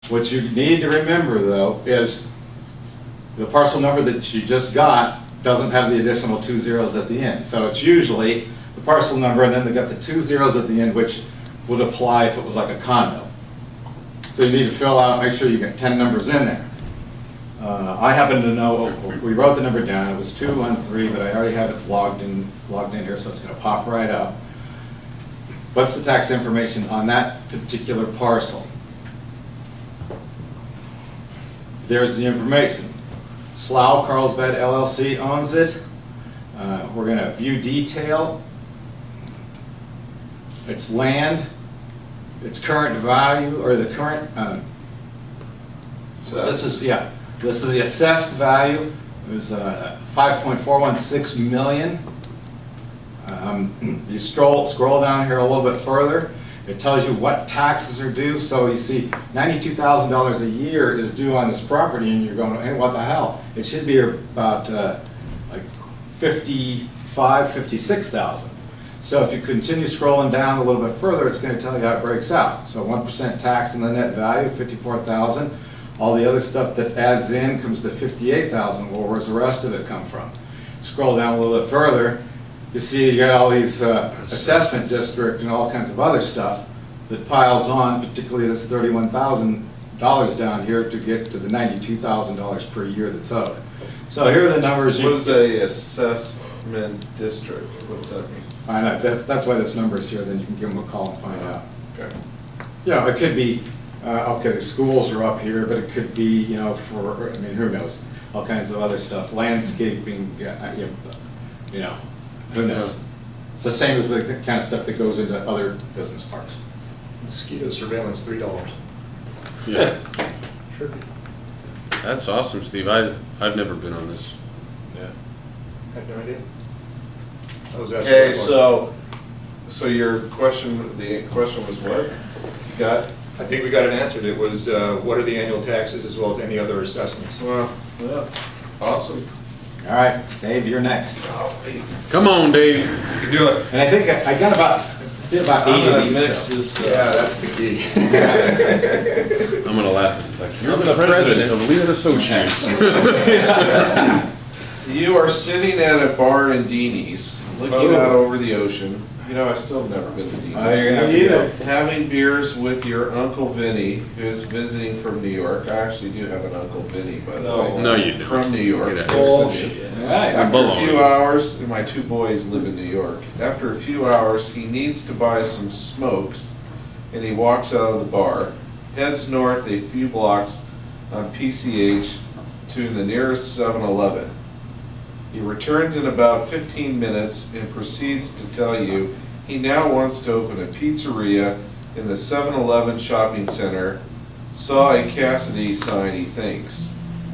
What you need to remember though is the parcel number that you just got doesn't have the additional 2 zeros at the end. So it's usually the parcel number and then they got the 2 zeros at the end, which would apply if it was like a condo. So you need to fill out, make sure you get 10 numbers in there. I happen to know, we wrote the number down, it was 213, but I already have it logged in here, so it's going to pop right up. What's the tax information on that particular parcel? There's the information. Slough Carlsbad LLC owns it. We're going to view detail. Its land, its current value, or the current. This is the assessed value. It was 5.416 million. You scroll down here a little bit further. It tells you what taxes are due. So you see $92,000 a year is due on this property, and you're going, hey, what the hell? It should be about like 56,000. So if you continue scrolling down a little bit further, it's going to tell you how it breaks out. So 1% tax on the net value, 54,000. All the other stuff that adds in comes to 58,000. Well, where's the rest of it come from? Scroll down a little bit further. You see you got all these assessment district and all kinds of other stuff that piles on, particularly this $31,000 down here to get to the $92,000 per year that's owed. So here are the numbers. What is a assessment district? What does that mean? I know, that's why this number is here, then you can give them a call and find out. Okay. You know, it could be, okay, the schools are up here, but it could be, you know, for, I mean, who knows, all kinds of other stuff, landscaping, you know, who knows. It's the same as the kind of stuff that goes into other business parks. Mosquito surveillance, $3. Yeah. Sure. That's awesome, Steve. I've never been on this. Yeah. I had no idea. I was asking Okay, about so your question, the question was what? You got? I think we got it answered. It was what are the annual taxes as well as any other assessments. Well, yeah. Awesome. All right, Dave, you're next. Come on, Dave. You can do it. And I think I got about 8 of these. So. Yeah, that's the key. I'm going to laugh at this. Like, you're the president of Leland Associates. You are sitting at a bar in Deanie's, looking out over the ocean. You know, I've still never been to Deanie's. Oh, you're gonna have to go. Having beers with your Uncle Vinny, who's visiting from New York. I actually do have an Uncle Vinny, by the way. No, you don't. From New York. Get out. Bullshit. All right. After a Baloney. few hours, and my 2 boys live in New York. After a few hours, he needs to buy some smokes, and he walks out of the bar, heads north a few blocks on PCH to the nearest 7-Eleven. He returns in about 15 minutes and proceeds to tell you he now wants to open a pizzeria in the 7-Eleven shopping center. Saw a Cassidy sign, he thinks.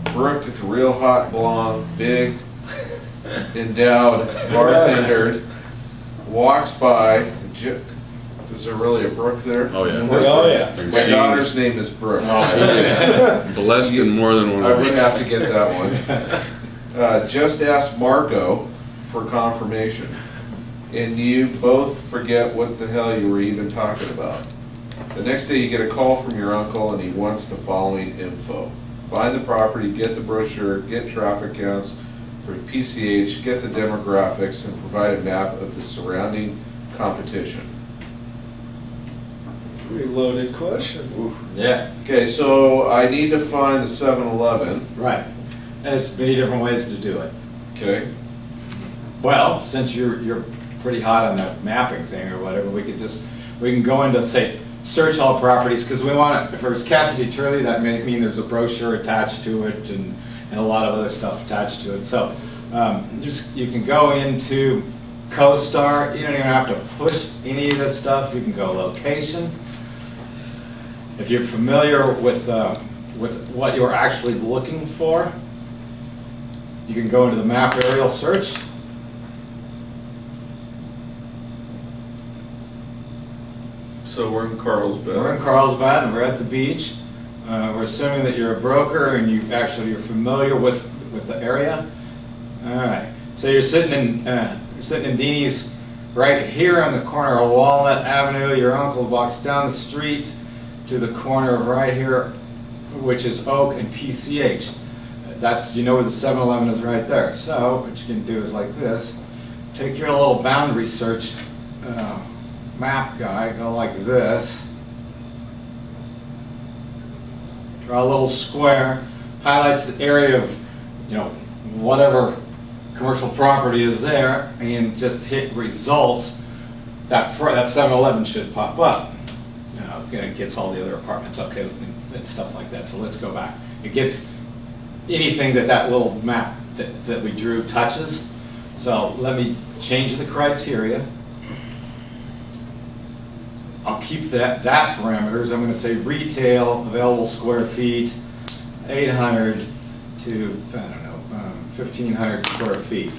Brooke is a real hot blonde, big, endowed bartender, walks by. Is there really a Brooke there? Oh, yeah. Oh, yeah. And My she daughter's name is Brooke. is blessed in more than one I of would them. have to get that one. Just ask Marco for confirmation. And you both forget what the hell you were even talking about. The next day you get a call from your uncle and he wants the following info. Find the property, get the brochure, get traffic counts for PCH, get the demographics, and provide a map of the surrounding competition. Pretty loaded question. Yeah. Okay, so I need to find the 7-Eleven. Right. There's many different ways to do it. Okay. Well, since you're pretty hot on the mapping thing or whatever, we can go into, say, search all properties, because we want it. If there's Cassidy Turley, that may mean there's a brochure attached to it and a lot of other stuff attached to it. So you can go into Costar. You don't even have to push any of this stuff. You can go location. If you're familiar with what you're actually looking for, you can go into the map aerial search. So we're in Carlsbad. We're in Carlsbad and we're at the beach. We're assuming that you're a broker and you're familiar with the area. All right. So you're sitting in Deanie's right here on the corner of Walnut Avenue. Your uncle walks down the street to the corner of right here which is oak and PCH. That's, you know where the 7-Eleven is right there. So what you can do is like this. Take your little boundary search map guy, go like this. Draw a little square, highlights the area of, you know, whatever commercial property is there, and just hit results. That 7-Eleven should pop up. You know, it gets all the other apartments, okay, and stuff like that. So let's go back. It gets anything that little map that we drew touches. So let me change the criteria. I'll keep that parameters. I'm going to say retail available square feet 800 to, I don't know, 1,500 square feet.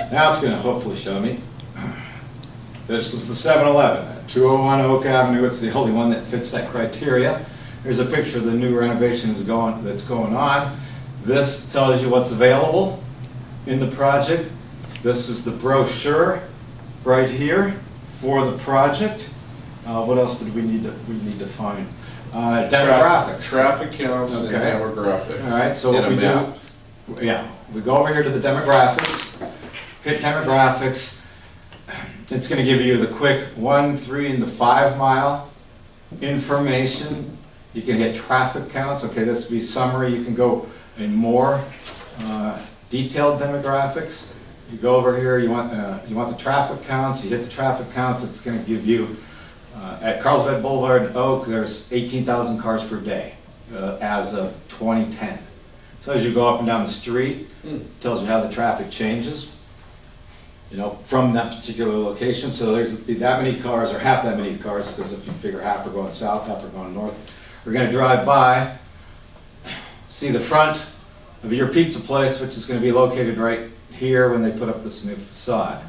Now it's going to hopefully show me. This is the 7-Eleven, 201 Oak Avenue. It's the only one that fits that criteria. Here's a picture of the new renovation that's going on. This tells you what's available in the project. This is the brochure right here for the project. What else did we need to find? Demographics. Traffic counts and Okay. demographics. All right, so what we do, yeah, we go over here to the demographics, hit demographics. It's going to give you the quick 1, 3, and the 5 mile information. You can hit traffic counts. Okay, this would be summary. You can go in more detailed demographics. You go over here. You want the traffic counts. You hit the traffic counts. It's going to give you at Carlsbad Boulevard and Oak. There's 18,000 cars per day as of 2010. So as you go up and down the street, it tells you how the traffic changes. You know, from that particular location. So there's that many cars, or half that many cars, because if you figure half are going south, half are going north. We're going to drive by, see the front of your pizza place, which is going to be located right here when they put up this new facade.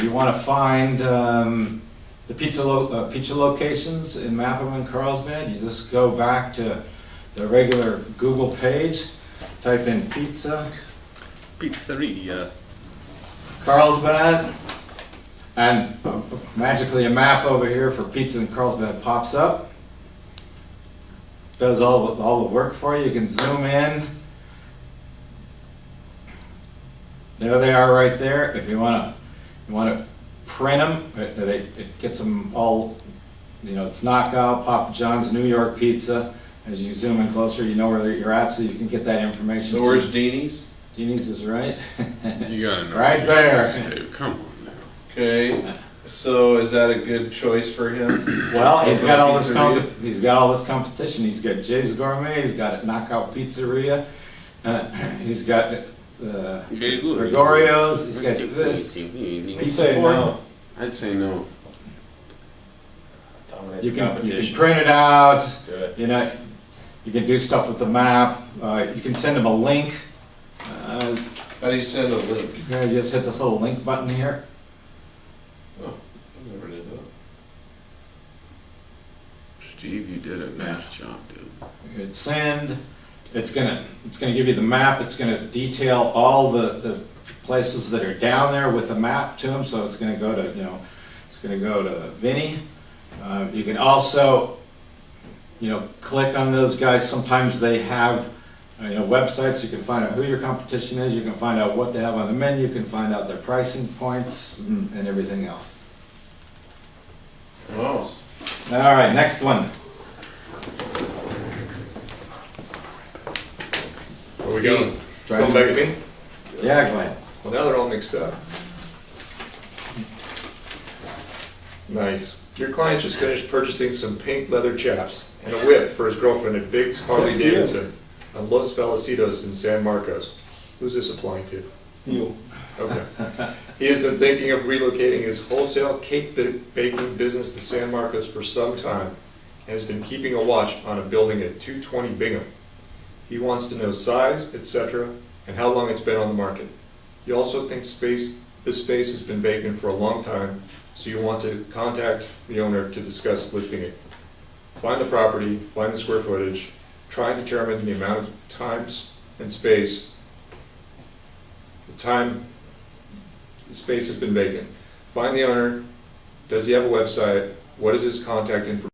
You want to find the pizza locations in Mapham and Carlsbad. You just go back to the regular Google page, type in Pizzeria. Carlsbad, and magically a map over here for pizza in Carlsbad pops up. Does all the work for you. You can zoom in. There they are right there. If you want to print them, it gets them all. You know, it's Knockout, Papa John's, New York Pizza. As you zoom in closer, you know where you're at, so you can get that information. So where's Deanie's? Deanie's is right. You gotta know. Right there. Come on now. Okay, so is that a good choice for him? Well, he's got all this Pizzeria? he's got all this competition. He's got Jay's Gourmet. He's got Knockout Pizzeria. He's got Gregorio's. He's got this Pizza Port. I'd say no. You can print it out. Do it. You know, you can do stuff with the map. You can send him a link. How do you send a link? You just hit this little link button here. Oh, I never did that. Steve, you did a nice job, dude. You hit send. It's gonna give you the map. It's gonna detail all the places that are down there with a map to them. So it's gonna go to Vinny. You can also click on those guys. Sometimes they have websites. You can find out who your competition is. You can find out what they have on the menu. You can find out their pricing points and everything else. Oh. All right, next one. Where we going? Try Going to- back to me? Yeah, go ahead. Well, now they're all mixed up. Nice. Your client just finished purchasing some pink leather chaps and a whip for his girlfriend at Biggs Harley That's you. Davidson on Los Felicitos in San Marcos. Who's this applying to? You. Okay. He has been thinking of relocating his wholesale cake baking business to San Marcos for some time and has been keeping a watch on a building at 220 Bingham. He wants to know size, etc., and how long it's been on the market. He also thinks this space has been vacant for a long time, so you want to contact the owner to discuss listing it. Find the property, find the square footage, try and determine the amount of time and space. The space has been vacant. Find the owner. Does he have a website? What is his contact information?